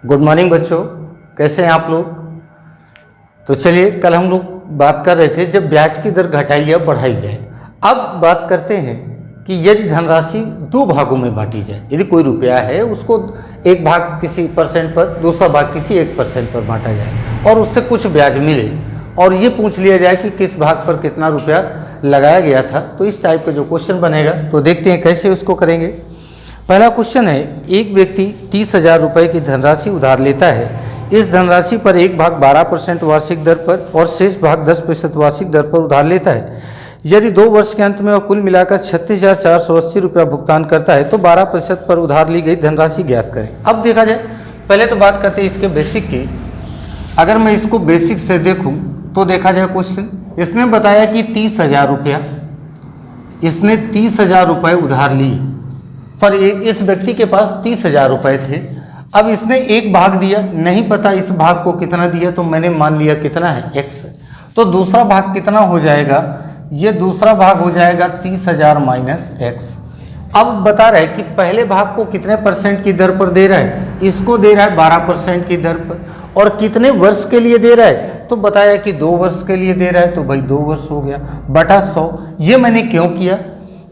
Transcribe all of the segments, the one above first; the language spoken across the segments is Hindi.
गुड मॉर्निंग बच्चों, कैसे हैं आप लोग। तो चलिए, कल हम लोग बात कर रहे थे जब ब्याज की दर घटाई या बढ़ाई जाए। अब बात करते हैं कि यदि धनराशि दो भागों में बांटी जाए, यदि कोई रुपया है उसको एक भाग किसी परसेंट पर, दूसरा भाग किसी 1% पर बांटा जाए और उससे कुछ ब्याज मिले और ये पूछ लिया जाए कि किस भाग पर कितना रुपया लगाया गया था, तो इस टाइप का जो क्वेश्चन बनेगा तो देखते हैं कैसे उसको करेंगे। पहला क्वेश्चन है, एक व्यक्ति 30,000 रुपये की धनराशि उधार लेता है। इस धनराशि पर एक भाग 12% वार्षिक दर पर और शेष भाग 10% वार्षिक दर पर उधार लेता है। यदि 2 वर्ष के अंत में वह कुल मिलाकर 36,480 रुपया भुगतान करता है तो 12% पर उधार ली गई धनराशि ज्ञात करें। अब देखा जाए, पहले तो बात करते हैं इसके बेसिक की। अगर मैं इसको बेसिक से देखूं तो देखा जाए क्वेश्चन, इसने बताया कि 30,000 रुपया, इसने 30,000 रुपये उधार लिए। सर, इस व्यक्ति के पास 30,000 रुपये थे। अब इसने एक भाग दिया, नहीं पता इस भाग को कितना दिया, तो मैंने मान लिया कितना है, x। तो दूसरा भाग कितना हो जाएगा, ये दूसरा भाग हो जाएगा 30,000 माइनस x। अब बता रहा है कि पहले भाग को कितने % की दर पर दे रहा है, इसको दे रहा है 12% की दर पर, और कितने वर्ष के लिए दे रहा है, तो बताया कि 2 वर्ष के लिए दे रहा है, तो भाई 2 वर्ष हो गया बटा 100। ये मैंने क्यों किया,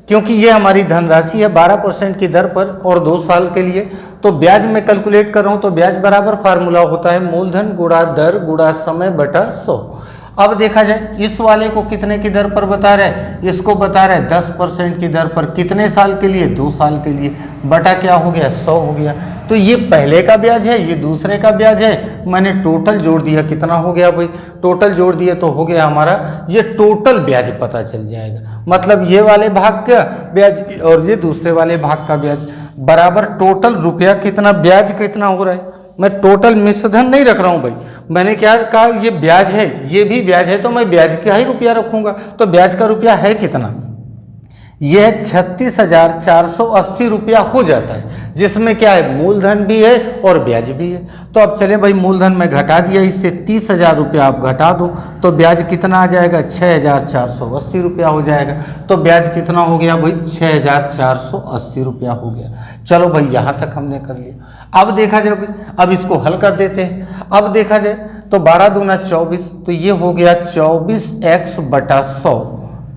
क्योंकि ये हमारी धनराशि है 12% की दर पर और 2 साल के लिए। तो ब्याज में कैलकुलेट कर रहा हूँ, तो ब्याज बराबर फार्मूला होता है मूलधन गुणा दर गुणा समय बटा 100। अब देखा जाए, इस वाले को कितने की दर पर बता रहा है, इसको बता रहा है 10% की दर पर, कितने साल के लिए, 2 साल के लिए, बटा क्या हो गया, 100 हो गया। तो ये पहले का ब्याज है, ये दूसरे का ब्याज है, मैंने टोटल जोड़ दिया, कितना हो गया भाई, टोटल जोड़ दिया तो हो गया हमारा ये टोटल ब्याज पता चल जाएगा। मतलब ये वाले भाग का ब्याज और ये दूसरे वाले भाग का ब्याज बराबर टोटल रुपया कितना, ब्याज कितना हो रहा है। मैं टोटल मिश्रधन नहीं रख रहा हूँ भाई, मैंने क्या कहा, ये ब्याज है, ये भी ब्याज है, तो मैं ब्याज का ही रुपया रखूंगा। तो ब्याज का रुपया है कितना, यह 36,480 रुपया हो जाता है, जिसमें क्या है, मूलधन भी है और ब्याज भी है। तो अब चले भाई, मूलधन में घटा दिया, इससे 30,000 रुपया आप घटा दो तो ब्याज कितना आ जाएगा, 6,480 रुपया हो जाएगा। तो ब्याज कितना हो गया भाई, 6,480 रुपया हो गया। चलो भाई, यहाँ तक हमने कर लिया। अब देखा जाए भाई, अब इसको हल कर देते हैं। अब देखा जाए तो 12 दूना 24, तो ये हो गया 24x बटा 100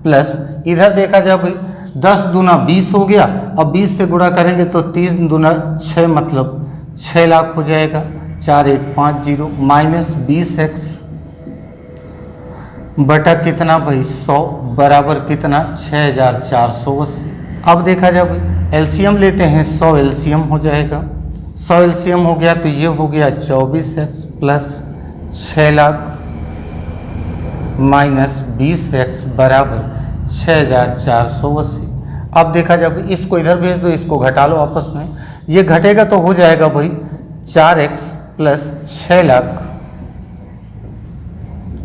प्लस, इधर देखा जाए भाई 10 दूना 20 हो गया, अब 20 से गुणा करेंगे तो 3 दूना 6, मतलब 6 लाख हो जाएगा, 4150 माइनस 20x बटा कितना भाई 100 बराबर कितना 6,480। अब देखा जाए भाई, एलसीएम लेते हैं, 100 एलसीएम हो जाएगा, 100 एलसीएम हो गया तो ये हो गया 24x plus 6 lakh minus 20x बराबर 6,480। अब देखा जाए, इसको इधर भेज दो, इसको घटा लो आपस में, ये घटेगा तो हो जाएगा भाई 4x प्लस 6 लाख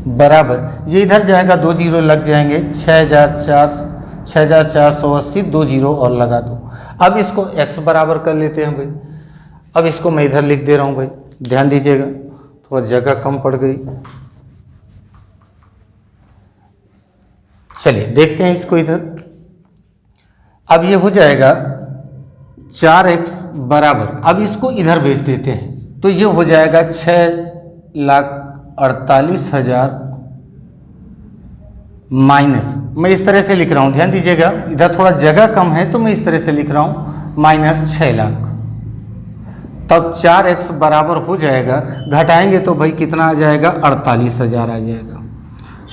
बराबर, ये इधर जाएगा, 2 जीरो लग जाएंगे, 6,480, 2 जीरो और लगा दो। अब इसको x बराबर कर लेते हैं भाई। अब इसको मैं इधर लिख दे रहा हूँ भाई, ध्यान दीजिएगा, थोड़ा जगह कम पड़ गई। चलिए देखते हैं इसको इधर। अब ये हो जाएगा 4x बराबर, अब इसको इधर भेज देते हैं तो ये हो जाएगा 6,48,000 माइनस, मैं इस तरह से लिख रहा हूँ, ध्यान दीजिएगा, इधर थोड़ा जगह कम है तो मैं इस तरह से लिख रहा हूँ, माइनस 6 लाख। तब 4x बराबर हो जाएगा, घटाएंगे तो भाई कितना आ जाएगा, 48,000 आ जाएगा।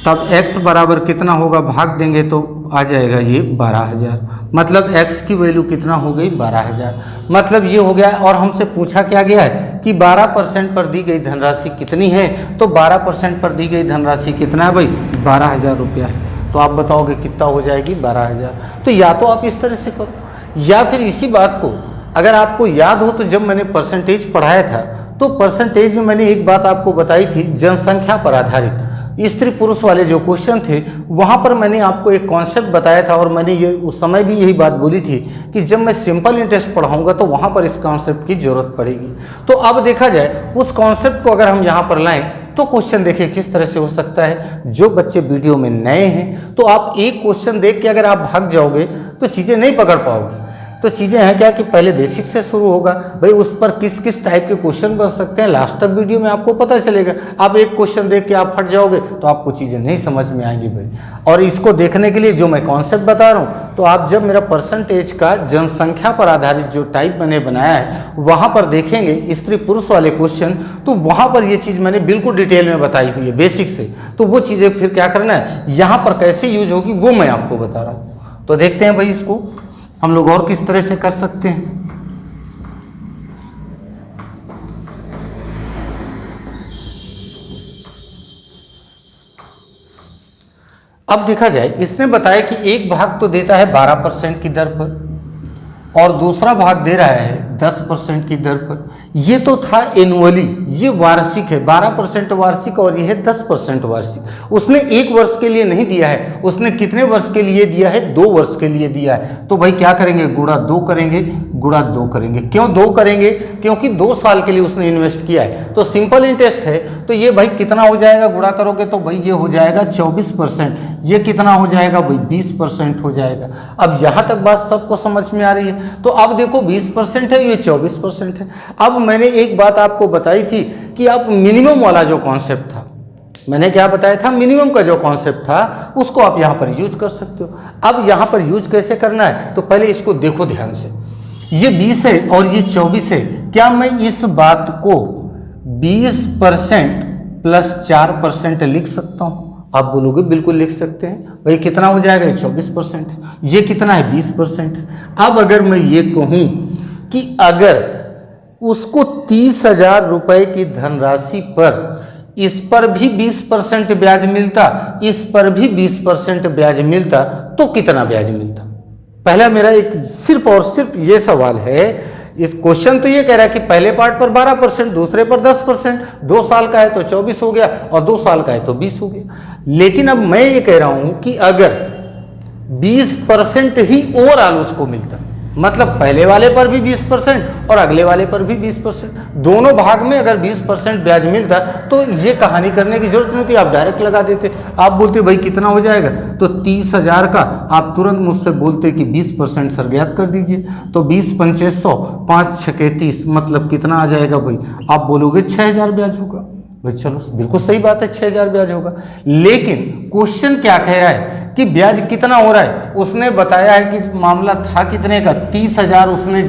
तब x बराबर कितना होगा, भाग देंगे तो आ जाएगा ये 12,000, मतलब x की वैल्यू कितना हो गई, 12,000। मतलब ये हो गया। और हमसे पूछा क्या गया है कि 12% पर दी गई धनराशि कितनी है, तो 12% पर दी गई धनराशि कितना है भाई, 12,000 रुपया है। तो आप बताओगे कितना हो जाएगी, 12,000। तो या तो आप इस तरह से करो, या फिर इसी बात को अगर आपको याद हो तो जब मैंने परसेंटेज पढ़ाया था तो परसेंटेज में मैंने एक बात आपको बताई थी, जनसंख्या पर आधारित स्त्री पुरुष वाले जो क्वेश्चन थे, वहाँ पर मैंने आपको एक कॉन्सेप्ट बताया था और मैंने ये उस समय भी यही बात बोली थी कि जब मैं सिंपल इंटरेस्ट पढ़ाऊंगा तो वहाँ पर इस कॉन्सेप्ट की जरूरत पड़ेगी। तो अब देखा जाए, उस कॉन्सेप्ट को अगर हम यहाँ पर लाएं तो क्वेश्चन देखिए किस तरह से हो सकता है। जो बच्चे वीडियो में नए हैं तो आप एक क्वेश्चन देख के अगर आप भाग जाओगे तो चीज़ें नहीं पकड़ पाओगे। तो चीज़ें हैं क्या कि पहले बेसिक से शुरू होगा भाई, उस पर किस किस टाइप के क्वेश्चन बन सकते हैं लास्ट तक वीडियो में आपको पता चलेगा। आप एक क्वेश्चन देख के आप फट जाओगे तो आपको चीज़ें नहीं समझ में आएंगी भाई। और इसको देखने के लिए जो मैं कॉन्सेप्ट बता रहा हूँ, तो आप जब मेरा परसेंटेज का जनसंख्या पर आधारित जो टाइप मैंने बनाया है वहाँ पर देखेंगे स्त्री पुरुष वाले क्वेश्चन, तो वहाँ पर ये चीज़ मैंने बिल्कुल डिटेल में बताई हुई है बेसिक से। तो वो चीज़ें फिर क्या करना है, यहाँ पर कैसे यूज होगी वो मैं आपको बता रहा हूँ। तो देखते हैं भाई इसको हम लोग और किस तरह से कर सकते हैं। अब देखा जाए, इसने बताया कि एक भाग तो देता है 12% की दर पर और दूसरा भाग दे रहा है 10% की दर पर। ये तो था एनुअली, ये वार्षिक है, 12% वार्षिक और ये है 10% वार्षिक। उसने एक वर्ष के लिए नहीं दिया है, उसने कितने वर्ष के लिए दिया है, 2 वर्ष के लिए दिया है। तो भाई क्या करेंगे, गुणा 2 करेंगे, गुणा 2 करेंगे। क्यों 2 करेंगे, क्योंकि 2 साल के लिए उसने इन्वेस्ट किया है। तो सिंपल इंटरेस्ट है, तो ये भाई कितना हो जाएगा, गुणा करोगे तो भाई ये हो जाएगा 24%। ये कितना हो जाएगा भाई, 20% हो जाएगा। अब यहाँ तक बात सबको समझ में आ रही है। तो अब देखो 20% है, ये 24% है। अब मैंने एक बात आपको बताई थी कि आप मिनिमम वाला जो कॉन्सेप्ट था, मैंने क्या बताया था, मिनिमम का जो कॉन्सेप्ट था उसको आप यहाँ पर यूज कर सकते हो। अब यहाँ पर यूज कैसे करना है, तो पहले इसको देखो ध्यान से। ये 20 है और ये 24 है। क्या मैं इस बात को 20% प्लस 4% लिख सकता हूँ? आप बोलोगे बिल्कुल लिख सकते हैं। भाई कितना हो जाएगा, 24% है। ये कितना है, 20% है। अब अगर मैं ये कहूँ कि अगर उसको 30,000 रुपये की धनराशि पर इस पर भी 20% ब्याज मिलता, इस पर भी 20% ब्याज मिलता, तो कितना ब्याज मिलता? पहला मेरा एक सिर्फ और सिर्फ ये सवाल है। इस क्वेश्चन तो ये कह रहा है कि पहले पार्ट पर 12%, दूसरे पर 10%, 2 साल का है तो 24 हो गया और 2 साल का है तो 20 हो गया। लेकिन अब मैं ये कह रहा हूं कि अगर 20% ही ओवरऑल उसको मिलता, मतलब पहले वाले पर भी 20% और अगले वाले पर भी 20%, दोनों भाग में अगर 20% ब्याज मिलता, तो ये कहानी करने की जरूरत नहीं थी, आप डायरेक्ट लगा देते। आप बोलते भाई कितना हो जाएगा, तो 30,000 का आप तुरंत मुझसे बोलते कि 20% सर ज्ञात कर दीजिए। तो 20 पंचे 100, 5 छके 30, मतलब कितना आ जाएगा भाई? आप बोलोगे 6,000 ब्याज होगा। भाई चलो बिल्कुल सही बात है, 6,000 ब्याज होगा। लेकिन क्वेश्चन क्या कह रहा है कि ब्याज कितना हो रहा है? उसने बताया है कि मामला था कितने का, 30,000 उसने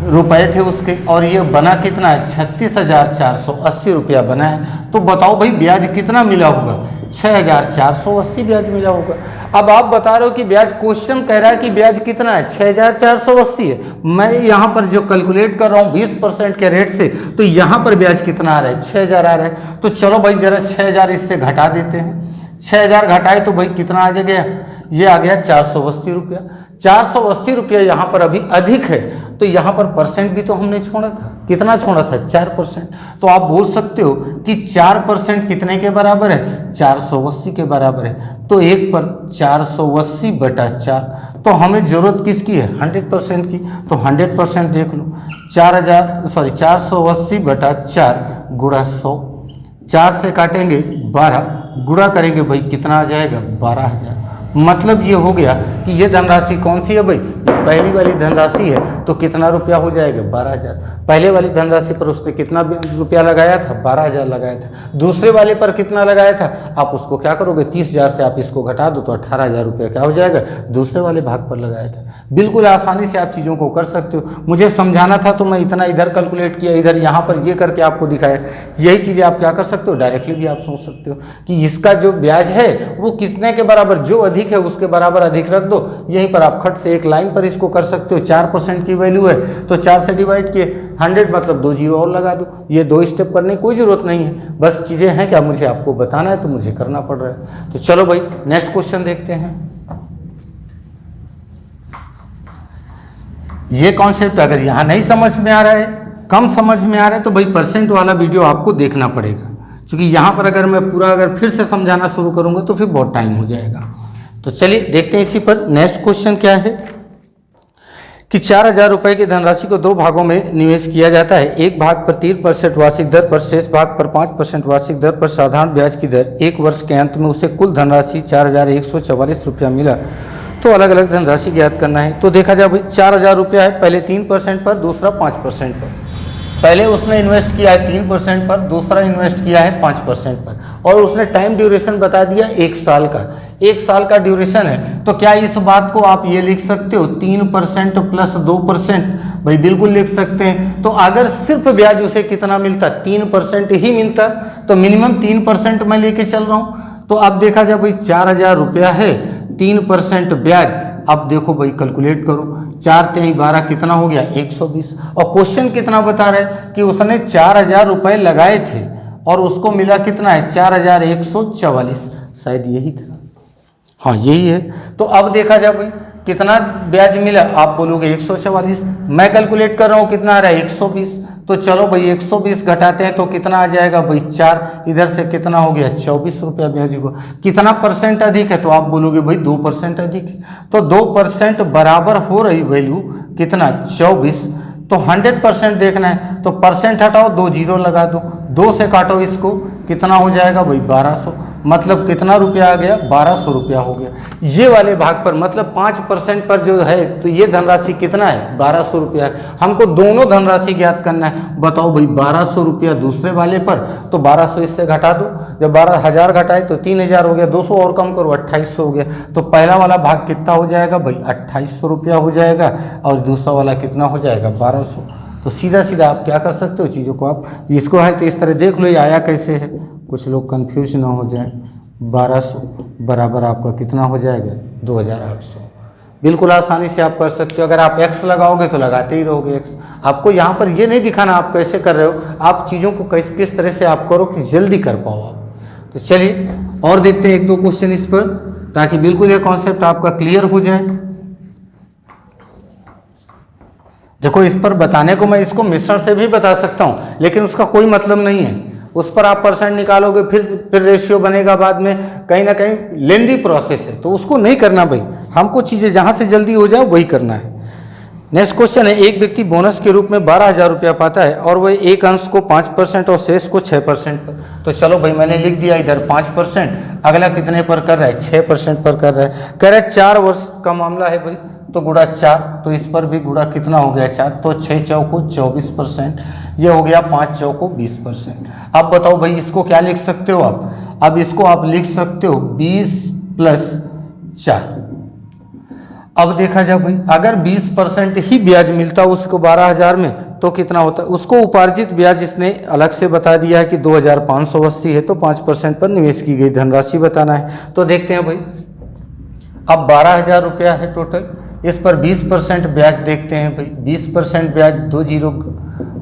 रुपए थे उसके, और ये बना कितना है, 36,480 रुपया बना है। तो बताओ भाई ब्याज कितना मिला होगा? 6,480 ब्याज मिला होगा। अब आप बता रहे हो कि ब्याज, क्वेश्चन कह रहा है कि ब्याज कितना है, 6,480 है। मैं यहाँ पर जो कैलकुलेट कर रहा हूँ 20% के रेट से, तो यहाँ पर ब्याज कितना आ रहा है, 6,000 आ रहा है। तो चलो भाई जरा 6,000 इससे घटा देते हैं। 6,000 घटाए तो भाई कितना आ गया, ये आ गया 480 रुपया। 480 रुपया यहाँ पर अभी अधिक है, तो यहाँ पर परसेंट भी तो हमने छोड़ा था। कितना छोड़ा था, 4%। तो आप बोल सकते हो कि 4% कितने के बराबर है, 480 के बराबर है। तो 1 पर 480/4, तो हमें जरूरत किसकी है, 100% की। तो 100% देख लो, 480/4 गुणा 100, 4 से काटेंगे 12, गुणा करेंगे भाई कितना आ जाएगा, 12,000। मतलब ये हो गया कि ये धनराशि कौन सी है भाई, पहली वाली धनराशि है। तो कितना रुपया हो जाएगा, 12,000। पहले वाली धनराशि पर उसने कितना रुपया लगाया था, 12,000 लगाया था। दूसरे वाले पर कितना लगाया था, आप उसको क्या करोगे, 30,000 से आप इसको घटा दो तो 18,000 रुपया क्या हो जाएगा, दूसरे वाले भाग पर लगाया था। बिल्कुल आसानी से आप चीज़ों को कर सकते हो। मुझे समझाना था तो मैं इतना इधर कैलकुलेट किया, इधर यहाँ पर ये करके आपको दिखाया। यही चीज़ें आप क्या कर सकते हो, डायरेक्टली भी आप सोच सकते हो कि इसका जो ब्याज है वो कितने के बराबर, जो अधिक है उसके बराबर अधिक रख दो। यहीं पर आप खट से एक लाइन पर इसको कर सकते हो। 4% की वैल्यू है तो 4 से डिवाइड किए, 100 मतलब 2 जीरो और लगा दो। ये 2 स्टेप करने की कोई ज़रूरत नहीं है, बस चीज़ें हैं क्या, मुझे आपको बताना है तो मुझे करना पड़ रहा है। तो चलो भाई नेक्स्ट क्वेश्चन देखते हैं। ये कॉन्सेप्ट अगर यहाँ नहीं समझ में आ रहा है, कम समझ में आ रहा है, तो भाई परसेंट वाला वीडियो आपको देखना पड़ेगा, क्योंकि यहाँ पर अगर मैं पूरा अगर फिर से समझाना शुरू करूँगा तो फिर बहुत टाइम हो जाएगा। तो चलिए देखते हैं इसी पर। नेक्स्ट क्वेश्चन क्या है कि 4,000 रुपये की धनराशि को 2 भागों में निवेश किया जाता है। एक भाग पर 3% वार्षिक दर पर, शेष भाग पर 5% वार्षिक दर पर साधारण ब्याज की दर। 1 वर्ष के अंत में उसे कुल धनराशि 4,144 रुपया मिला, तो अलग अलग धनराशि ज्ञात करना है। तो देखा जाए भाई 4,000 रुपया है, पहले 3% पर, दूसरा 5% पर। पहले उसने इन्वेस्ट किया है 3% पर, दूसरा इन्वेस्ट किया है 5% पर, और उसने टाइम ड्यूरेशन बता दिया 1 साल का। 1 साल का ड्यूरेशन है, तो क्या इस बात को आप ये लिख सकते हो 3% प्लस 2%? भाई बिल्कुल लिख सकते हैं। तो अगर सिर्फ ब्याज उसे कितना मिलता, 3% ही मिलता, तो मिनिमम 3% मैं लेके चल रहा हूँ। तो अब देखा जाए भाई 4,000 रुपया है, 3% ब्याज। अब देखो भाई कैलकुलेट करो, 4 3 12 कितना हो गया 120। और क्वेश्चन कितना बता रहा है कि उसने 4,000 रुपये लगाए थे और उसको मिला कितना है 4,144, शायद यही था, हाँ यही है। तो अब देखा जाए भाई कितना ब्याज मिला, आप बोलोगे 144, मैं कैलकुलेट कर रहा हूँ कितना आ रहा है 120। तो चलो भाई 120 घटाते हैं तो कितना आ जाएगा भाई 4, इधर से कितना हो गया 24 रुपया ब्याज हुआ। कितना परसेंट अधिक है, तो आप बोलोगे भाई 2% अधिक है। तो 2% बराबर हो रही वैल्यू कितना 24। तो 100% देखना है, तो परसेंट हटाओ, 2 जीरो लगा दो, 2 से काटो इसको, कितना हो जाएगा भाई 1200। मतलब कितना रुपया आ गया 1200 रुपया हो गया। ये वाले भाग पर मतलब 5% पर जो है, तो ये धनराशि कितना है 1200 रुपया है। हमको दोनों धनराशि ज्ञात करना है। बताओ भाई 1200 रुपया दूसरे वाले पर, तो 1200 इससे घटा दो, जब 12,000 घटाए तो 3,000 हो गया, 200 और कम करो 2800 हो गया। तो पहला वाला भाग कितना हो जाएगा भाई 2800 रुपया हो जाएगा, और दूसरा वाला कितना हो जाएगा 1200। तो सीधा सीधा आप क्या कर सकते हो, चीज़ों को आप इसको है तो इस तरह देख लो ये आया कैसे है, कुछ लोग कंफ्यूज ना हो जाए। 1200 बराबर आपका कितना हो जाएगा 2,800। बिल्कुल आसानी से आप कर सकते हो। अगर आप x लगाओगे तो लगाते ही रहोगे x। आपको यहाँ पर ये नहीं दिखाना आप कैसे कर रहे हो, आप चीज़ों को किस तरह से आप करो कि जल्दी कर पाओ आप। तो चलिए और देखते हैं 1-2 क्वेश्चन इस पर, ताकि बिल्कुल ये कॉन्सेप्ट आपका क्लियर हो जाए। देखो इस पर बताने को मैं इसको मिश्रण से भी बता सकता हूँ, लेकिन उसका कोई मतलब नहीं है। उस पर आप परसेंट निकालोगे, फिर रेशियो बनेगा, बाद में कहीं ना कहीं लेंदी प्रोसेस है, तो उसको नहीं करना भाई। हमको चीज़ें जहाँ से जल्दी हो जाए वही करना है। नेक्स्ट क्वेश्चन है, एक व्यक्ति बोनस के रूप में 12,000 रुपया पाता है और वह एक अंश को 5% और शेष को 6% पर। तो चलो भाई मैंने लिख दिया इधर 5%, अगला कितने पर कर रहा है 6% पर कर रहा है। कह रहा है 4 वर्ष का मामला है भाई, तो गुणा 4, तो इस पर भी गुणा कितना हो गया 4, तो 6 चौको 24%, ये हो गया 5 चौको 20%। अब बताओ भाई इसको क्या लिख सकते हो आप, अब इसको आप लिख सकते हो 20 + 4। अब देखा जाए भाई अगर 20% ही ब्याज मिलता उसको 12,000 में, तो कितना होता है, उसको उपार्जित ब्याज इसने अलग से बता दिया है कि 2,580 है, तो 5% पर निवेश की गई धनराशि बताना है। तो देखते हैं भाई, अब 12,000 रुपया है टोटल, इस पर 20% ब्याज देखते हैं भाई। 20% ब्याज 2 जीरो,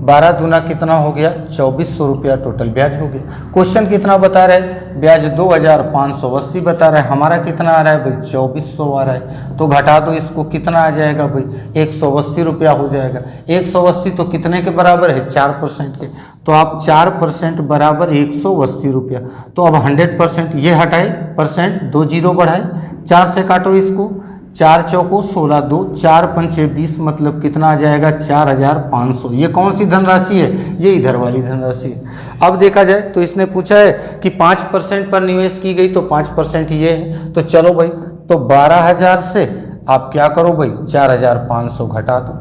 12 दूना कितना हो गया 2400 रुपया टोटल ब्याज हो गया। क्वेश्चन कितना बता रहा है, ब्याज 2,580 बता रहा है, हमारा कितना आ रहा है भाई 2400 आ रहा है। तो घटा दो इसको, कितना आ जाएगा भाई 180 रुपया हो जाएगा। 180 तो कितने के बराबर है 4% के, तो आप 4% बराबर 180 रुपया। तो अब 100% ये हटाए, परसेंट 2 जीरो बढ़ाए, 4 से काटो इसको, 4 चौको 16, 2 4 पंचे 20, मतलब कितना आ जाएगा 4,500। ये कौन सी धनराशि है, ये इधर वाली धनराशि है। अब देखा जाए तो इसने पूछा है कि 5% पर निवेश की गई, तो 5% ये है। तो चलो भाई, तो 12,000 से आप क्या करो भाई 4,500 घटा दो।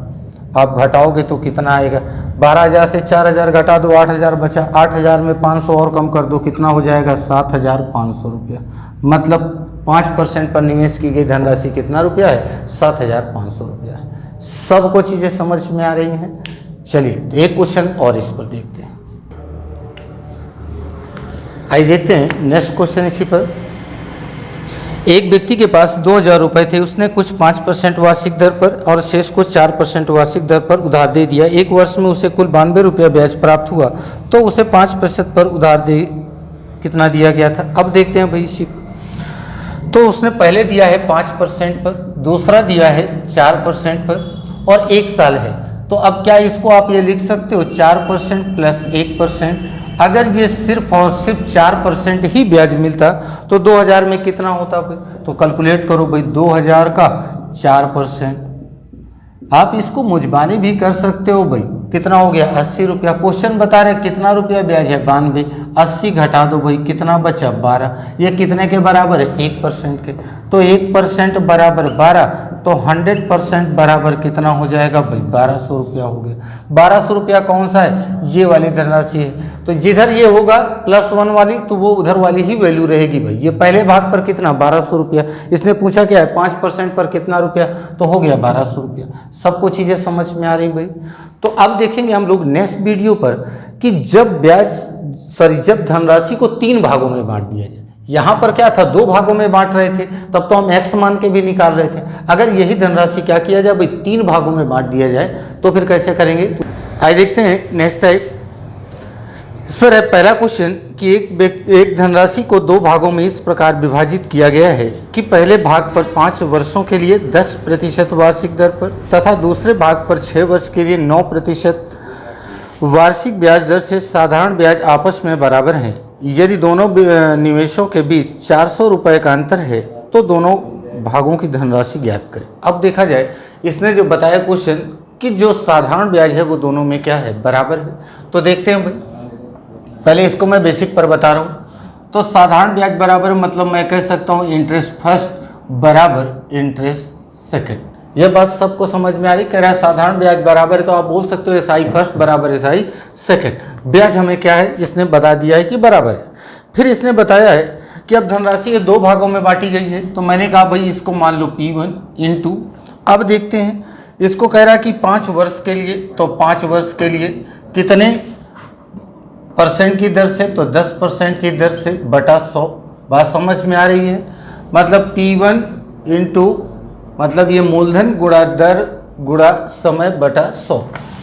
आप घटाओगे तो कितना आएगा, 12,000 से 4,000 घटा दो, 8,000 बचा, 8,000 में 500 और कम कर दो, कितना हो जाएगा 7,500 रुपया। मतलब 5% पर निवेश की गई धनराशि कितना रुपया है 7,500 रुपया है। सबको चीज़ें समझ में आ रही हैं। चलिए तो एक क्वेश्चन और इस पर देखते हैं। आइए देखते हैं नेक्स्ट क्वेश्चन इसी पर। एक व्यक्ति के पास 2,000 रुपये थे, उसने कुछ 5% वार्षिक दर पर और शेष को 4% वार्षिक दर पर उधार दे दिया। एक वर्ष में उसे कुल 92 रुपया ब्याज प्राप्त हुआ, तो उसे 5% पर उधार दे कितना दिया गया था। अब देखते हैं भाई इसी, तो उसने पहले दिया है 5% पर, दूसरा दिया है 4% पर, और 1 साल है। तो अब क्या इसको आप ये लिख सकते हो 4% प्लस 1%। अगर ये सिर्फ और सिर्फ 4% ही ब्याज मिलता तो 2,000 में कितना होता भाई, तो कैलकुलेट करो भाई 2,000 का 4%। आप इसको मुजबानी भी कर सकते हो भाई, कितना हो गया 80 रुपया। क्वेश्चन बता रहे कितना रुपया ब्याज है 92, 80 घटा दो भाई, कितना बचा 12। ये कितने के बराबर है 1% के, तो 1% बराबर 12, तो 100% बराबर कितना हो जाएगा भाई 1200 रुपया हो गया। 1200 रुपया कौन सा है, ये वाली धनराशि है। तो जिधर ये होगा +1 वाली तो वो उधर वाली ही वैल्यू रहेगी भाई। ये पहले भाग पर कितना 1200 रुपया, इसने पूछा क्या है 5% पर कितना रुपया, तो हो गया 1200 रुपया। सबको चीज़ें समझ में आ रही भाई। तो अब देखेंगे हम लोग नेक्स्ट वीडियो पर कि जब धनराशि को 3 भागों में बांट दिया जाए। यहाँ पर क्या था 2 भागों में बांट रहे थे, तब तो हम x मान के भी निकाल रहे थे। अगर यही धनराशि क्या किया जाए भाई 3 भागों में बांट दिया जाए तो फिर कैसे करेंगे। आइए देखते हैं नेक्स्ट टाइप। इस पर है पहला क्वेश्चन कि एक धनराशि को 2 भागों में इस प्रकार विभाजित किया गया है कि पहले भाग पर 5 वर्षों के लिए 10% वार्षिक दर पर तथा दूसरे भाग पर 6 वर्ष के लिए 9% वार्षिक ब्याज दर से साधारण ब्याज आपस में बराबर हैं। यदि दोनों निवेशों के बीच 400 रुपये का अंतर है तो दोनों भागों की धनराशि ज्ञात करें। अब देखा जाए इसने जो बताया क्वेश्चन कि जो साधारण ब्याज है वो दोनों में क्या है बराबर है। तो देखते हैं भाई, पहले इसको मैं बेसिक पर बता रहा हूँ। तो साधारण ब्याज बराबर मतलब मैं कह सकता हूँ इंटरेस्ट फर्स्ट बराबर इंटरेस्ट सेकंड। यह बात सबको समझ में आ रही। कह रहा है साधारण ब्याज बराबर है तो आप बोल सकते हो SI फर्स्ट बराबर SI सेकंड। ब्याज हमें क्या है इसने बता दिया है कि बराबर है। फिर इसने बताया है कि अब धनराशि ये 2 भागों में बांटी गई है, तो मैंने कहा भाई इसको मान लो P1 इंटू। अब देखते हैं इसको कह रहा है कि 5 वर्ष के लिए, तो 5 वर्ष के लिए कितने % की दर से, तो 10% की दर से बटा 100। बात समझ में आ रही है। मतलब P1 इंटू मतलब ये मूलधन गुणा दर गुणा समय बटा 100।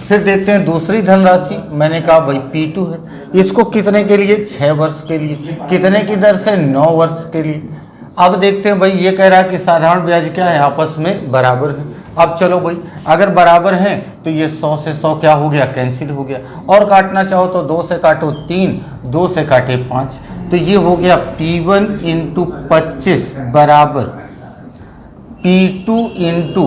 फिर देखते हैं दूसरी धनराशि, मैंने कहा भाई P2 है। इसको कितने के लिए 6 वर्ष के लिए, कितने की दर से 9 वर्ष के लिए। अब देखते हैं भाई ये कह रहा है कि साधारण ब्याज क्या है आपस में बराबर है। अब चलो भाई अगर बराबर हैं तो ये 100 से 100 क्या हो गया कैंसिल हो गया। और काटना चाहो तो 2 से काटो 3, 2 से काटे 5, तो ये हो गया P1 इंटू 25 बराबर P2 इंटू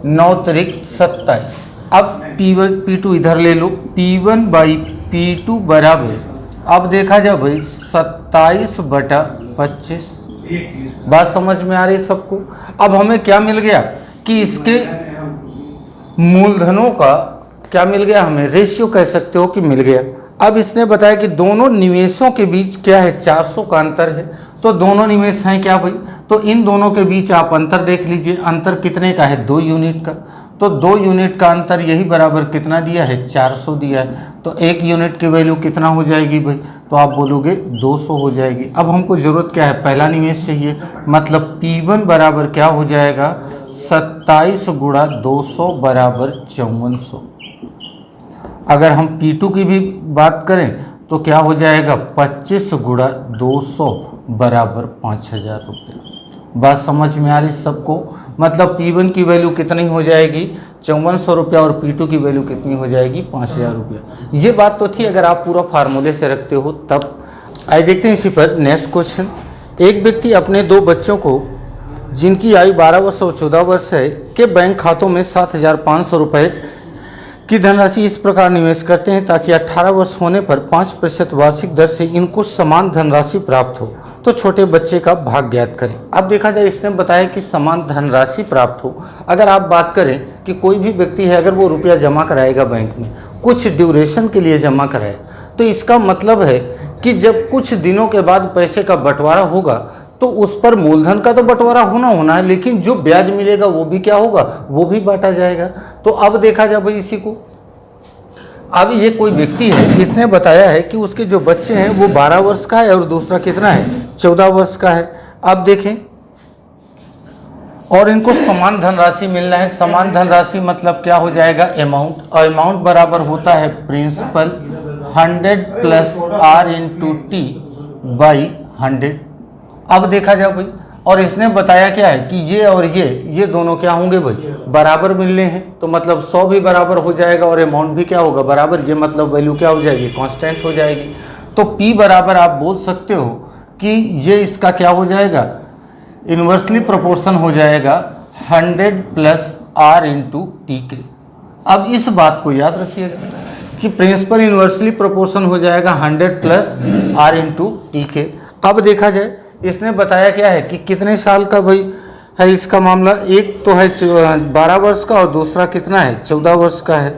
9 त्रिक 27। अब P2 इधर ले लो, P1 बाई P2 बराबर, अब देखा जाए भाई 27 बटा 25। बात समझ में आ रही सबको। अब हमें क्या मिल गया कि इसके मूलधनों का क्या मिल गया, हमें रेशियो कह सकते हो कि मिल गया। अब इसने बताया कि दोनों निवेशों के बीच क्या है 400 का अंतर है। तो दोनों निवेश हैं क्या भाई, तो इन दोनों के बीच आप अंतर देख लीजिए। अंतर कितने का है 2 यूनिट का, तो 2 यूनिट का अंतर यही बराबर कितना दिया है 400 दिया है। तो 1 यूनिट की वैल्यू कितना हो जाएगी भाई, तो आप बोलोगे 200 हो जाएगी। अब हमको ज़रूरत क्या है पहला निवेश चाहिए, मतलब P1 बराबर क्या हो जाएगा 27 गुणा 200 बराबर 5400। अगर हम P2 की भी बात करें तो क्या हो जाएगा 25 गुणा 200 बराबर 5000 रुपये। बात समझ में आ रही सबको। मतलब P1 की वैल्यू कितनी हो जाएगी 5400 रुपया और P2 की वैल्यू कितनी हो जाएगी 5000 रुपया। ये बात तो थी अगर आप पूरा फार्मूले से रखते हो तब। आइए देखते हैं इसी पर नेक्स्ट क्वेश्चन। एक व्यक्ति अपने 2 बच्चों को जिनकी आयु 12 वर्ष और 14 वर्ष है के बैंक खातों में 7500 रुपये की धनराशि इस प्रकार निवेश करते हैं ताकि 18 वर्ष होने पर 5% वार्षिक दर से इनको समान धनराशि प्राप्त हो। तो छोटे बच्चे का भाग ज्ञात करें। अब देखा जाए इसने बताया कि समान धनराशि प्राप्त हो। अगर आप बात करें कि कोई भी व्यक्ति है अगर वो रुपया जमा कराएगा बैंक में, कुछ ड्यूरेशन के लिए जमा कराए, तो इसका मतलब है कि जब कुछ दिनों के बाद पैसे का बंटवारा होगा तो उस पर मूलधन का तो बंटवारा होना है, लेकिन जो ब्याज मिलेगा वो भी क्या होगा, वो भी बांटा जाएगा। तो अब देखा जाए भाई इसी को। अब ये कोई व्यक्ति है, इसने बताया है कि उसके जो बच्चे हैं वो 12 वर्ष का है और दूसरा कितना है 14 वर्ष का है। अब देखें, और इनको समान धनराशि मिलना है। समान धनराशि मतलब क्या हो जाएगा अमाउंट, और अमाउंट बराबर होता है principal 100 plus R into T by 100। अब देखा जाए भाई, और इसने बताया क्या है कि ये और ये दोनों क्या होंगे भाई बराबर मिलने हैं। तो मतलब 100 भी बराबर हो जाएगा और अमाउंट भी क्या होगा बराबर। ये मतलब वैल्यू क्या हो जाएगी कांस्टेंट हो जाएगी। तो P बराबर आप बोल सकते हो कि ये इसका क्या हो जाएगा इन्वर्सली प्रोपोर्शन हो जाएगा 100 प्लस R इंटू T के। अब इस बात को याद रखिएगा कि प्रिंसिपल इन्वर्सली प्रोपोर्शन हो जाएगा 100 प्लस आर इंटू टी के। अब देखा जाए इसने बताया क्या है कि कितने साल का भाई है इसका मामला, एक तो है 12 वर्ष का और दूसरा कितना है 14 वर्ष का है।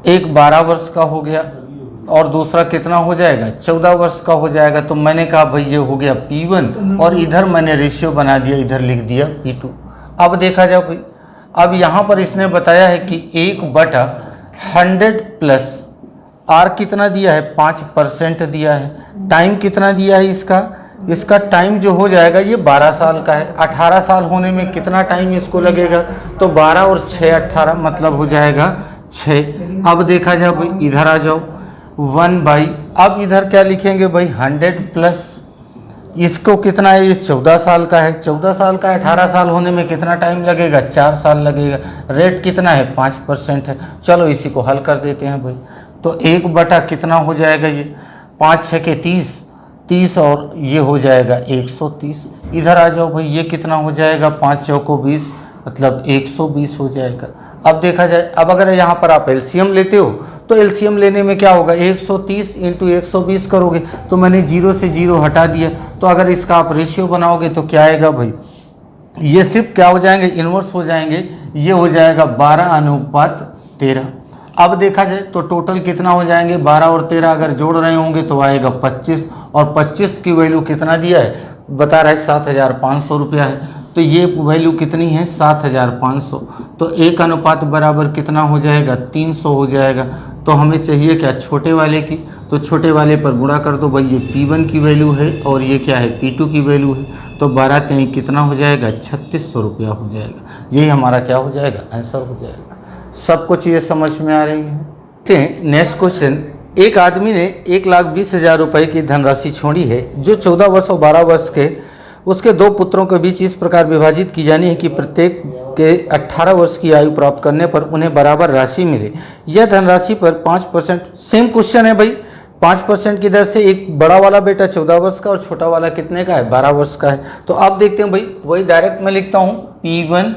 एक 12 वर्ष का हो गया और दूसरा कितना हो जाएगा 14 वर्ष का हो जाएगा। तो मैंने कहा भाई ये हो गया P1 और इधर मैंने रेशियो बना दिया, इधर लिख दिया P2। अब देखा जाए भाई, अब यहाँ पर इसने बताया है कि 1/100 प्लस R कितना दिया है 5% दिया है। टाइम कितना दिया है इसका टाइम जो हो जाएगा ये 12 साल का है। 18 साल होने में कितना टाइम इसको लगेगा, तो 12 और 6 18 मतलब हो जाएगा 6। अब देखा जाए भाई इधर आ जाओ 1/, अब इधर क्या लिखेंगे भाई 100 प्लस इसको कितना है, ये 14 साल का है। 14 साल का 18 साल होने में कितना टाइम लगेगा 4 साल लगेगा। रेट कितना है 5% है। चलो इसी को हल कर देते हैं भाई। तो 1 कितना हो जाएगा, ये 5 6 के 30 और ये हो जाएगा 130। इधर आ जाओ भाई, ये कितना हो जाएगा 5 चौको 20 मतलब 120 हो जाएगा। अब देखा जाए, अब अगर यहाँ पर आप एलसीएम लेते हो तो एलसीएम लेने में क्या होगा 130 इंटू 120 करोगे, तो मैंने 0 से 0 हटा दिया। तो अगर इसका आप रेशियो बनाओगे तो क्या आएगा भाई, ये सिर्फ क्या हो जाएंगे इन्वर्स हो जाएंगे, ये हो जाएगा 12:13। अब देखा जाए तो टोटल कितना हो जाएंगे 12 और 13 अगर जोड़ रहे होंगे तो आएगा 25 और 25 की वैल्यू कितना दिया है बता रहा है 7,500 रुपया है। तो ये वैल्यू कितनी है 7,500। तो 1 बराबर कितना हो जाएगा 300 हो जाएगा। तो हमें चाहिए क्या छोटे वाले की, तो छोटे वाले पर गुणा कर दो भाई, ये P1 की वैल्यू है और ये क्या है P2 की वैल्यू है। तो 12 3 कितना हो जाएगा 3600 रुपया हो जाएगा। यही हमारा क्या हो जाएगा आंसर हो जाएगा। सबको चीज़ें समझ में आ रही हैं। नेक्स्ट क्वेश्चन, एक आदमी ने 1,20,000 रुपये की धनराशि छोड़ी है जो 14 वर्ष और 12 वर्ष के उसके 2 पुत्रों के बीच इस प्रकार विभाजित की जानी है कि प्रत्येक के 18 वर्ष की आयु प्राप्त करने पर उन्हें बराबर राशि मिले। यह धनराशि पर 5%, सेम क्वेश्चन है भाई, 5% की दर से एक बड़ा वाला बेटा 14 वर्ष का और छोटा वाला कितने का है 12 वर्ष का है। तो आप देखते हैं भाई, वही डायरेक्ट मैं लिखता हूँ P1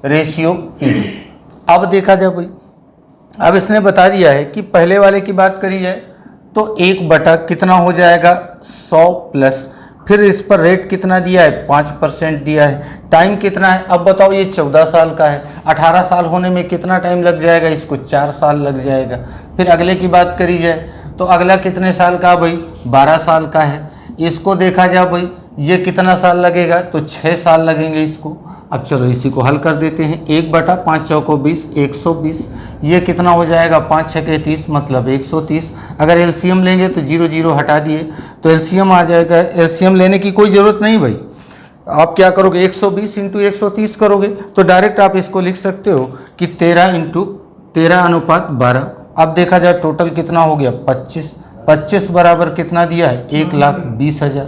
रेशियो P2। अब देखा जाए भाई, अब इसने बता दिया है कि पहले वाले की बात करी जाए तो 1 कितना हो जाएगा 100 प्लस, फिर इस पर रेट कितना दिया है 5% दिया है। टाइम कितना है, अब बताओ ये 14 साल का है, 18 साल होने में कितना टाइम लग जाएगा, इसको 4 साल लग जाएगा। फिर अगले की बात करी जाए तो अगला कितने साल का भाई 12 साल का है। इसको देखा जाए भाई, ये कितना साल लगेगा, तो 6 साल लगेंगे इसको। अब चलो इसी को हल कर देते हैं। 1/5 चौको 20 120, ये कितना हो जाएगा 5 6 के 30 मतलब 130। अगर एलसीएम लेंगे तो 0 0 हटा दिए तो एलसीएम आ जाएगा। एलसीएम लेने की कोई ज़रूरत नहीं भाई, आप क्या करोगे 120 इंटू 130 करोगे तो डायरेक्ट आप इसको लिख सकते हो कि 13 इंटू 13:12। अब देखा जाए टोटल कितना हो गया 25 बराबर कितना दिया है 1,20,000।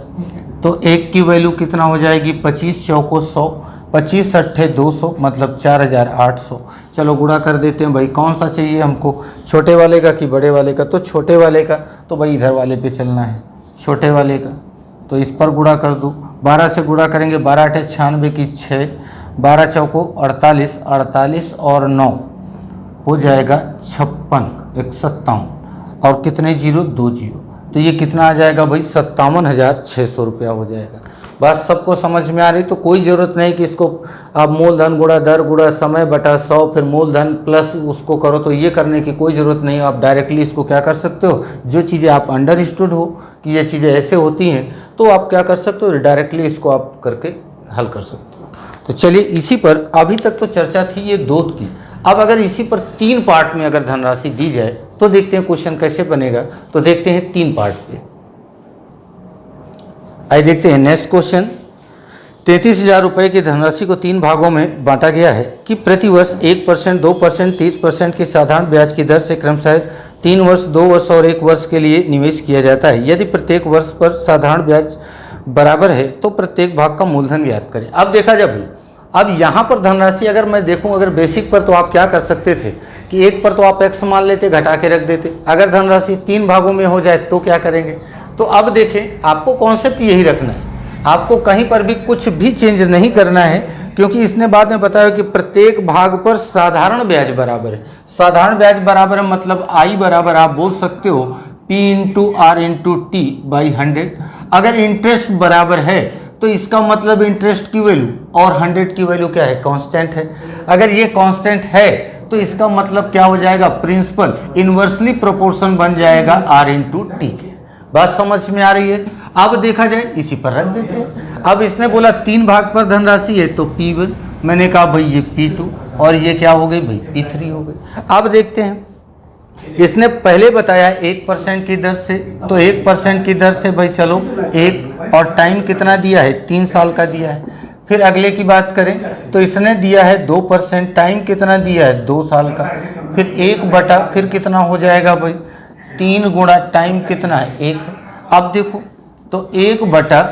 तो एक की वैल्यू कितना हो जाएगी 25 चौको 100, 25 अट्ठे 200 मतलब 4,800। चलो गुणा कर देते हैं भाई, कौन सा चाहिए हमको, छोटे वाले का कि बड़े वाले का। तो छोटे वाले का, तो भाई इधर वाले पे चलना है छोटे वाले का। तो इस पर गुणा कर दूँ, 12 से गुणा करेंगे 12 अट्ठे 96 की 6, 12 चौको 48, 48 और 9 हो जाएगा 56 57 और कितने 0 2 0। तो ये कितना आ जाएगा भाई 57,600 रुपया हो जाएगा। बात सबको समझ में आ रही, तो कोई ज़रूरत नहीं कि इसको आप मूलधन गुणा दर गुणा समय बटा 100 फिर मूलधन प्लस उसको करो, तो ये करने की कोई ज़रूरत नहीं। आप डायरेक्टली इसको क्या कर सकते हो, जो चीज़ें आप अंडरस्टूड हो कि ये चीज़ें ऐसे होती हैं तो आप क्या कर सकते हो, डायरेक्टली इसको आप करके हल कर सकते हो। तो चलिए इसी पर अभी तक तो चर्चा थी ये 2 की। अब अगर इसी पर 3 पार्ट में अगर धनराशि दी जाए तो देखते हैं क्वेश्चन कैसे बनेगा। तो देखते हैं 3 पार्ट पे। आइए देखते हैं नेक्स्ट क्वेश्चन। 33,000 रुपये की धनराशि को 3 भागों में बांटा गया है कि प्रति वर्ष 1%, 2%, 30% की साधारण ब्याज की दर से क्रमशः 3 वर्ष, 2 वर्ष और 1 वर्ष के लिए निवेश किया जाता है। यदि प्रत्येक वर्ष पर साधारण ब्याज बराबर है तो प्रत्येक भाग का मूलधन ज्ञात करें। अब देखा जाए भाई, अब यहाँ पर धनराशि अगर मैं देखूँ, अगर बेसिक पर तो आप क्या कर सकते थे कि 1 पर तो आप x मान लेते, घटा के रख देते। अगर धनराशि 3 भागों में हो जाए तो क्या करेंगे। तो अब देखें, आपको कॉन्सेप्ट यही रखना है, आपको कहीं पर भी कुछ भी चेंज नहीं करना है, क्योंकि इसने बाद में बताया कि प्रत्येक भाग पर साधारण ब्याज बराबर है। साधारण ब्याज बराबर है मतलब आई बराबर आप बोल सकते हो P into r into t by 100। अगर इंटरेस्ट बराबर है तो इसका मतलब इंटरेस्ट की वैल्यू और 100 की वैल्यू क्या है, कांस्टेंट है। अगर ये कांस्टेंट है तो इसका मतलब क्या हो जाएगा, प्रिंसिपल इनवर्सली प्रोपोर्शन बन जाएगा आर इंटू टी के। बात समझ में आ रही है। अब देखा जाए इसी पर रख देते हैं। अब इसने बोला 3 भाग पर धनराशि है तो P1, मैंने कहा भाई ये P2 और ये क्या हो गई भाई P3 हो गई। अब देखते हैं, इसने पहले बताया 1% की दर से, तो 1% की दर से भाई चलो 1 और टाइम कितना दिया है 3 साल का दिया है। फिर अगले की बात करें तो इसने दिया है 2%, टाइम कितना दिया है 2 साल का। फिर 1 बटा फिर कितना हो जाएगा भाई 3 गुणा टाइम कितना है 1। अब देखो तो 1 बटा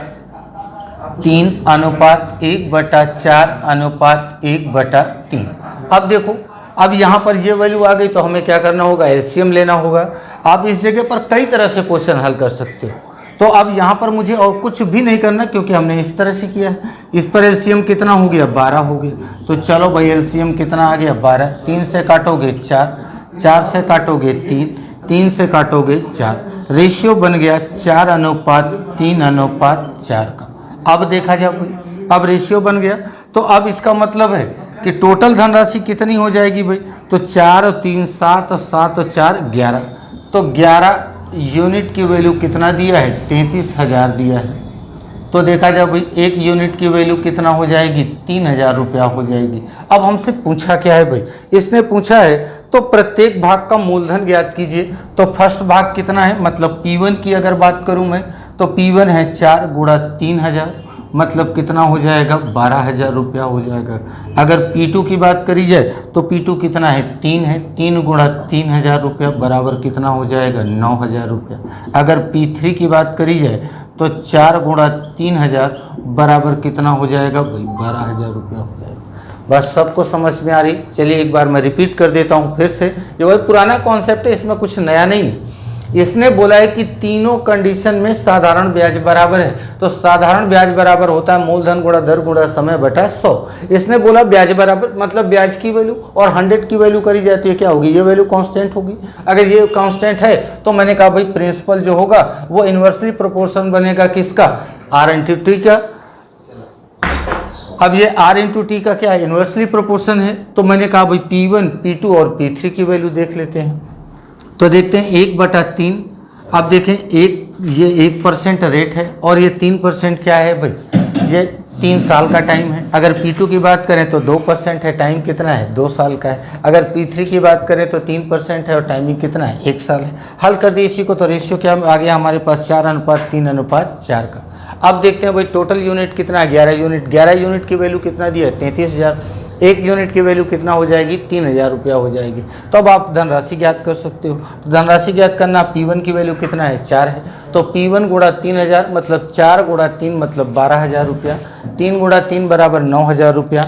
3 अनुपात 1 बटा 4 अनुपात 1 बटा 3। अब देखो अब यहाँ पर ये वैल्यू आ गई तो हमें क्या करना होगा, एलसीएम लेना होगा। आप इस जगह पर कई तरह से क्वेश्चन हल कर सकते हो। तो अब यहाँ पर मुझे और कुछ भी नहीं करना क्योंकि हमने इस तरह से किया है। इस पर एलसीएम कितना हो गया 12 हो गया। तो चलो भाई एलसीएम कितना आ गया 12। 3 से काटोगे 4, 4 से काटोगे 3, 3 से काटोगे 4, रेशियो बन गया 4 अनुपात 3 अनुपात 4 का। अब देखा जाए भाई, अब रेशियो बन गया तो अब इसका मतलब है कि टोटल धनराशि कितनी हो जाएगी भाई, तो 4 और 3 7 और 7 और 4 11। तो 11 यूनिट की वैल्यू कितना दिया है 33,000 दिया है। तो देखा जाए भाई 1 यूनिट की वैल्यू कितना हो जाएगी 3,000 रुपया हो जाएगी। अब हमसे पूछा क्या है भाई, इसने पूछा है तो प्रत्येक भाग का मूलधन ज्ञात कीजिए। तो फर्स्ट भाग कितना है, मतलब P1 की अगर बात करूं मैं तो P1 है 4 गुणा 3,000, मतलब कितना हो जाएगा 12,000 रुपया हो जाएगा। अगर P2 की बात करी जाए तो P2 कितना है 3 है, 3 गुणा 3,000 रुपया बराबर कितना हो जाएगा 9,000 रुपया। अगर P3 की बात करी जाए तो 4 गुणा 3,000 बराबर कितना हो जाएगा भाई 12,000 रुपया हो जाएगा। बस सबको समझ में आ रही। चलिए एक बार मैं रिपीट कर देता हूँ फिर से, ये वही पुराना कॉन्सेप्ट है, इसमें कुछ नया नहीं है। इसने बोला है कि तीनों कंडीशन में साधारण ब्याज बराबर है। तो साधारण ब्याज बराबर होता है मूलधन गुणा दर गुणा समय बटा 100। इसने बोला ब्याज बराबर मतलब ब्याज की वैल्यू और 100 की वैल्यू करी जाती है क्या होगी, ये वैल्यू कांस्टेंट होगी। अगर ये कांस्टेंट है तो मैंने कहा भाई प्रिंसिपल जो होगा वो इन्वर्सली प्रोपोर्शन बनेगा किसका, आर इंटू टी का। अब ये आर इंटू टी का क्या है, इन्वर्सली प्रोपोर्शन है। तो मैंने कहा भाई P1 P2 और P3 की वैल्यू देख लेते हैं। तो देखते हैं 1/3। अब देखें ये 1% रेट है और ये 3% क्या है भाई, ये 3 साल का टाइम है। अगर P2 की बात करें तो 2% है, टाइम कितना है 2 साल का है। अगर P3 की बात करें तो 3% है और टाइमिंग कितना है 1 साल है। हल कर दिए इसी को तो रेशियो क्या आ गया हमारे पास 4 अनुपात 3 अनुपात 4 का। अब देखते हैं भाई टोटल यूनिट कितना है 11 यूनिट। 11 यूनिट की वैल्यू कितना दिया है 33,000। 1 यूनिट की वैल्यू कितना हो जाएगी 3,000 रुपया हो जाएगी। तो अब आप धनराशि ज्ञात कर सकते हो। तो धनराशि ज्ञात करना P1 की वैल्यू कितना है 4 है। तो P1 गुणा 3,000 मतलब 4 गुणा 3 मतलब 12,000 रुपया। 3 गुणा 3 बराबर 9,000 रुपया।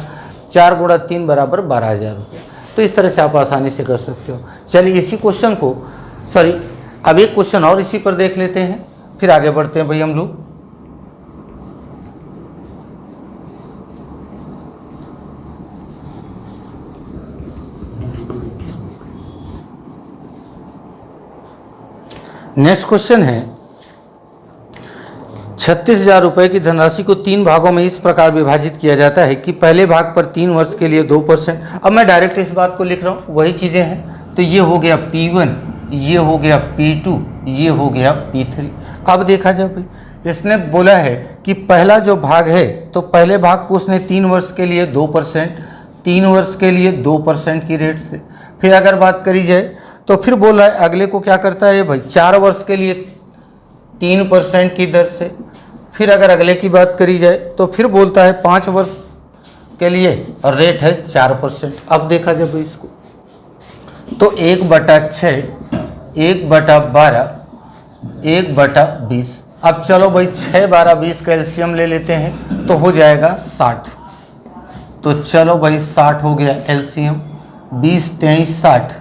4 गुणा 3 बराबर 12,000 रुपया। तो इस तरह से आप आसानी से कर सकते हो। चलिए इसी क्वेश्चन को अब एक क्वेश्चन और इसी पर देख लेते हैं, फिर आगे बढ़ते हैं भाई हम लोग। नेक्स्ट क्वेश्चन है 36,000 रुपये की धनराशि को 3 भागों में इस प्रकार विभाजित किया जाता है कि पहले भाग पर 3 वर्ष के लिए 2%। अब मैं डायरेक्ट इस बात को लिख रहा हूँ, वही चीज़ें हैं। तो ये हो गया P1, ये हो गया P2, ये हो गया P3। अब देखा जाए भाई इसने बोला है कि पहला जो भाग है तो पहले भाग को उसने 3 वर्ष के लिए 2%, 3 वर्ष के लिए 2% की रेट से। फिर अगर बात करी जाए तो फिर बोल रहा है अगले को क्या करता है भाई 4 वर्ष के लिए 3% की दर से। फिर अगर अगले की बात करी जाए तो फिर बोलता है 5 वर्ष के लिए और रेट है 4%। अब देखा जाए भाई इसको तो 1/6, 1/12, 1/20। अब चलो भाई 6, 12, 20 का एलसीएम ले लेते हैं तो हो जाएगा 60। तो चलो भाई 60 हो गया एलसीएम। 20, 23, 60,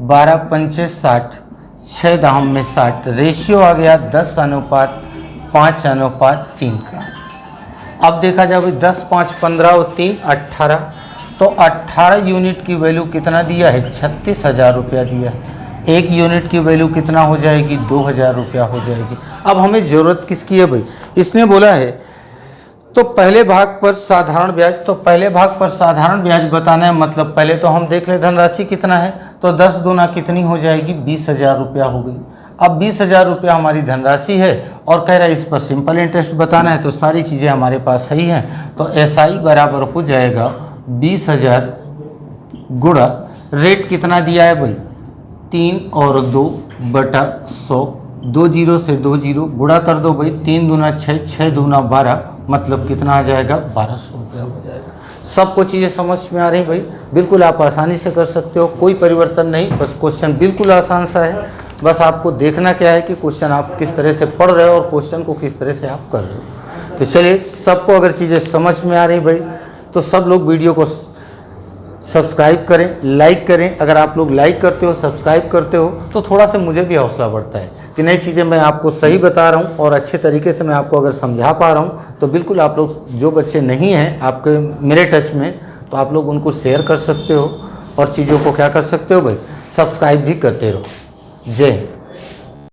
12, 5, 60, 6 दाम में 60। रेशियो आ गया 10 अनुपात 5 अनुपात 3 का। अब देखा जाए भाई 10, 5, 15 और 3, 18। तो 18 यूनिट की वैल्यू कितना दिया है? 36,000 रुपया दिया है। एक यूनिट की वैल्यू कितना हो जाएगी? 2,000 रुपया हो जाएगी। अब हमें ज़रूरत किसकी है भाई? इसने बोला है तो पहले भाग पर साधारण ब्याज, तो पहले भाग पर साधारण ब्याज बताना है, मतलब पहले तो हम देख ले धनराशि कितना है। तो 10 दूना कितनी हो जाएगी? 20,000 रुपया हो गई। अब 20,000 रुपया हमारी धनराशि है और कह रहा है इस पर सिंपल इंटरेस्ट बताना है, तो सारी चीज़ें हमारे पास सही हैं। तो SI बराबर हो जाएगा 20,000 गुणा रेट कितना दिया है भाई? 3 और 2 बटा 100, 2 जीरो से 2 जीरो गुणा कर दो भाई। 3 दूना 6, 6 दूना 12, मतलब कितना आ जाएगा? 1200 रुपया हो जाएगा। सबको चीज़ें समझ में आ रही भाई? बिल्कुल आप आसानी से कर सकते हो, कोई परिवर्तन नहीं। बस क्वेश्चन बिल्कुल आसान सा है। बस आपको देखना क्या है कि क्वेश्चन आप किस तरह से पढ़ रहे हो और क्वेश्चन को किस तरह से आप कर रहे हो। तो चलिए, सबको अगर चीज़ें समझ में आ रही भाई तो सब लोग वीडियो को सब्सक्राइब करें, लाइक करें। अगर आप लोग लाइक करते हो, सब्सक्राइब करते हो तो थोड़ा सा मुझे भी हौसला बढ़ता है कि नई चीज़ें मैं आपको सही बता रहा हूं और अच्छे तरीके से मैं आपको अगर समझा पा रहा हूं। तो बिल्कुल आप लोग, जो बच्चे नहीं हैं आपके मेरे टच में, तो आप लोग उनको शेयर कर सकते हो और चीज़ों को क्या कर सकते हो भाई? सब्सक्राइब भी करते रहो। जय हिंद।